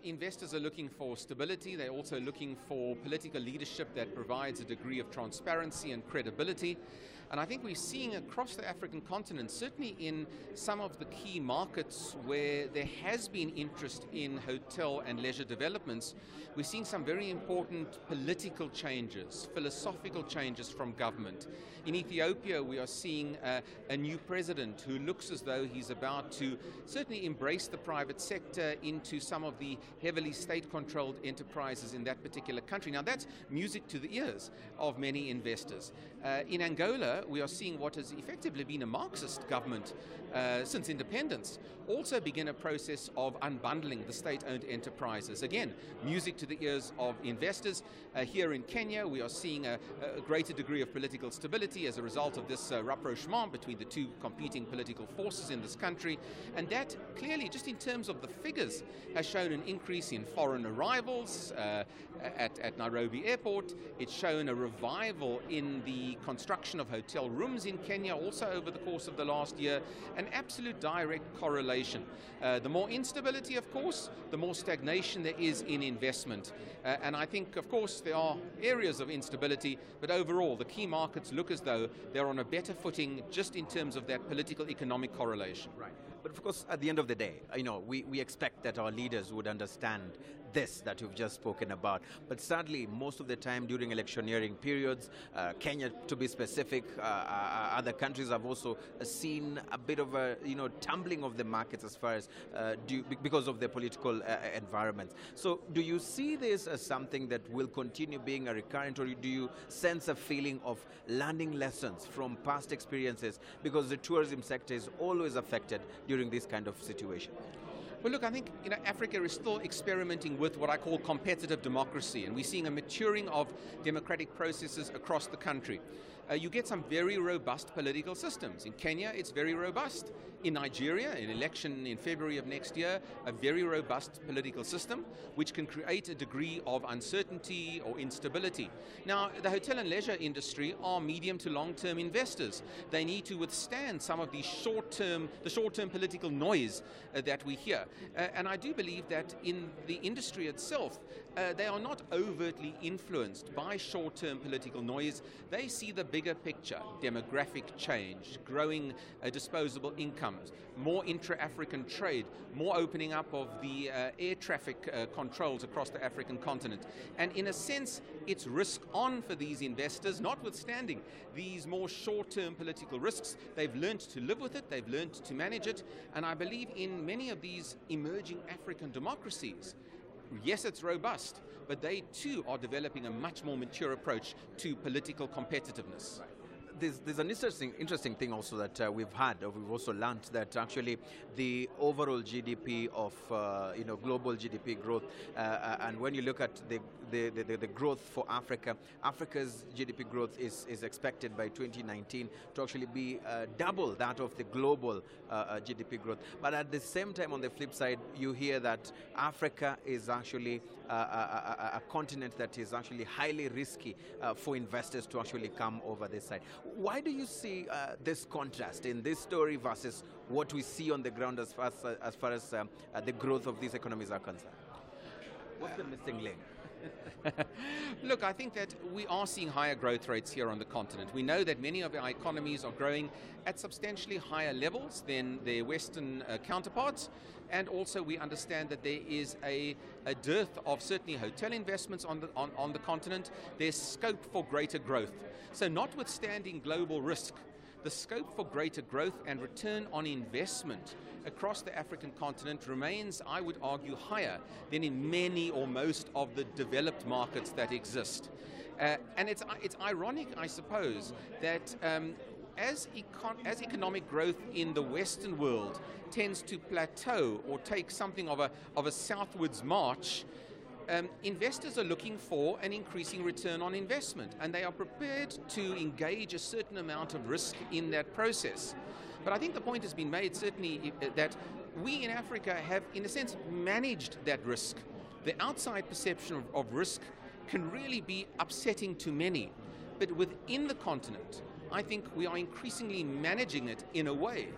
investors are looking for stability. They're also looking for political leadership that provides a degree of transparency and credibility. And I think we're seeing across the African continent, certainly in some of the key markets where there has been interest in hotel and leisure developments, we're seeing some very important political changes, philosophical changes from government. In Ethiopia, we are seeing a new president who looks as though he's about to certainly embrace the private sector into some of the heavily state-controlled enterprises in that particular country. Now, that's music to the ears of many investors. In Angola, we are seeing what has effectively been a Marxist government since independence also begin a process of unbundling the state-owned enterprises. Again, music to the ears of investors. Here in Kenya, we are seeing a greater degree of political stability as a result of this rapprochement between the two competing political forces in this country. And that clearly, just in terms of the figures, has shown an increase in foreign arrivals at Nairobi airport. It's shown a revival in the construction of hotel rooms in Kenya also over the course of the last year, an absolute direct correlation. The more instability, of course, the more stagnation there is in investment. And I think, of course, there are areas of instability, but overall the key markets look as though they're on a better footing just in terms of that political economic correlation. Right. But of course, at the end of the day, we expect that our leaders would understand this that you've just spoken about. But sadly, most of the time during electioneering periods, Kenya to be specific, other countries have also seen a bit of a tumbling of the markets as far as because of the political environment. So do you see this as something that will continue being a recurrent, or do you sense a feeling of learning lessons from past experiences, because the tourism sector is always affected during this kind of situation? Well, look, I think Africa is still experimenting with what I call competitive democracy, and we're seeing a maturing of democratic processes across the country. You get some very robust political systems. In Kenya, it's very robust. In Nigeria, an election in February of next year, a very robust political system, which can create a degree of uncertainty or instability. Now, the hotel and leisure industry are medium to long-term investors. They need to withstand some of the short-term political noise that we hear. And I do believe that in the industry itself, they are not overtly influenced by short-term political noise. They see the bigger picture: demographic change, growing disposable incomes, more intra-African trade, more opening up of the air traffic controls across the African continent. And in a sense, it's risk on for these investors, notwithstanding these more short-term political risks. They've learned to live with it, they've learned to manage it, and I believe in many of these emerging African democracies, yes, it's robust, but they too are developing a much more mature approach to political competitiveness. There's an interesting thing also that we've had, or we've also learned, that actually the overall GDP of global GDP growth, and when you look at the growth for Africa, Africa's GDP growth is expected by 2019 to actually be double that of the global GDP growth. But at the same time, on the flip side, you hear that Africa is actually a continent that is actually highly risky for investors to actually come over this side. Why do you see this contrast in this story versus what we see on the ground as far as the growth of these economies are concerned? What's the missing link? Look, I think that we are seeing higher growth rates here on the continent. We know that many of our economies are growing at substantially higher levels than their Western counterparts, and also we understand that there is a dearth of certainly hotel investments on the continent. There's scope for greater growth. So notwithstanding global risk, the scope for greater growth and return on investment across the African continent remains, I would argue, higher than in many or most of the developed markets that exist. And it's ironic, I suppose, that as economic growth in the Western world tends to plateau or take something of a southwards march, investors are looking for an increasing return on investment, and they are prepared to engage a certain amount of risk in that process. But I think the point has been made, certainly, that we in Africa have, in a sense, managed that risk. The outside perception of risk can really be upsetting to many, but within the continent, I think we are increasingly managing it in a way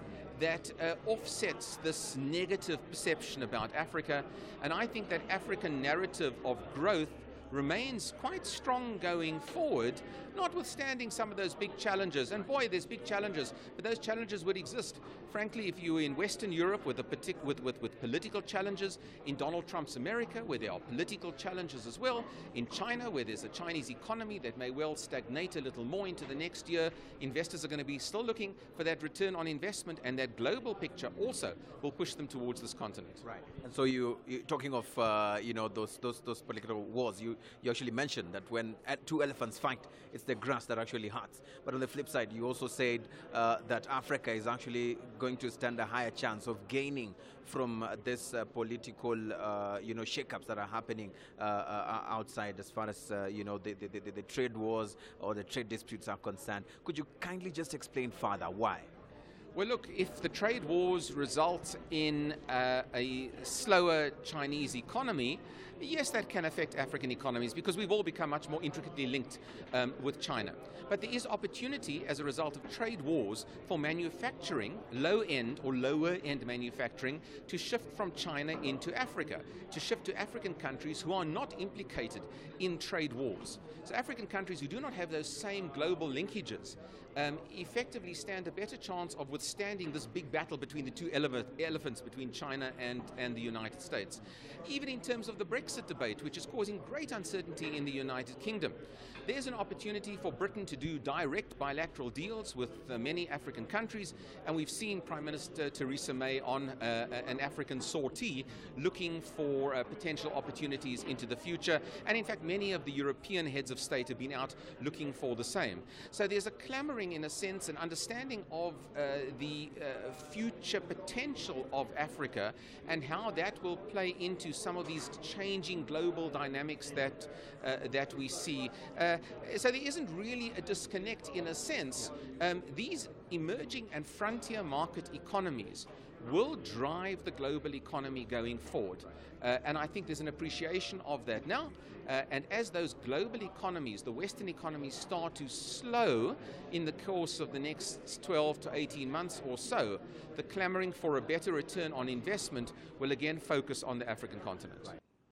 that offsets this negative perception about Africa. And I think that African narrative of growth remains quite strong going forward, notwithstanding some of those big challenges. And boy, there's big challenges, but those challenges would exist. Frankly, if you were in Western Europe with political challenges, in Donald Trump's America, where there are political challenges as well, in China, where there's a Chinese economy that may well stagnate a little more into the next year, investors are going to be still looking for that return on investment, and that global picture also will push them towards this continent. Right. And so you're talking of those political wars. You actually mentioned that when two elephants fight, it's the grass that actually hurts. But on the flip side, you also said that Africa is actually going to stand a higher chance of gaining from this political, shakeups that are happening outside, as far as the trade wars or the trade disputes are concerned. Could you kindly just explain further why? Well, look, if the trade wars result in a slower Chinese economy, yes, that can affect African economies because we've all become much more intricately linked with China. But there is opportunity as a result of trade wars for manufacturing, low-end or lower-end manufacturing, to shift from China into Africa, to shift to African countries who are not implicated in trade wars. So African countries who do not have those same global linkages effectively stand a better chance of withstanding this big battle between the two elephants between China and the United States. Even in terms of the Brexit debate, which is causing great uncertainty in the United Kingdom. There's an opportunity for Britain to do direct bilateral deals with many African countries, and we've seen Prime Minister Theresa May on an African sortie looking for potential opportunities into the future, and in fact many of the European heads of state have been out looking for the same. So there's a clamoring, in a sense, an understanding of the future potential of Africa and how that will play into some of these changing global dynamics that we see. So there isn't really a disconnect in a sense. These emerging and frontier market economies will drive the global economy going forward. And I think there's an appreciation of that now. And as those global economies, the Western economies, start to slow in the course of the next 12 to 18 months or so, the clamoring for a better return on investment will again focus on the African continent. Right.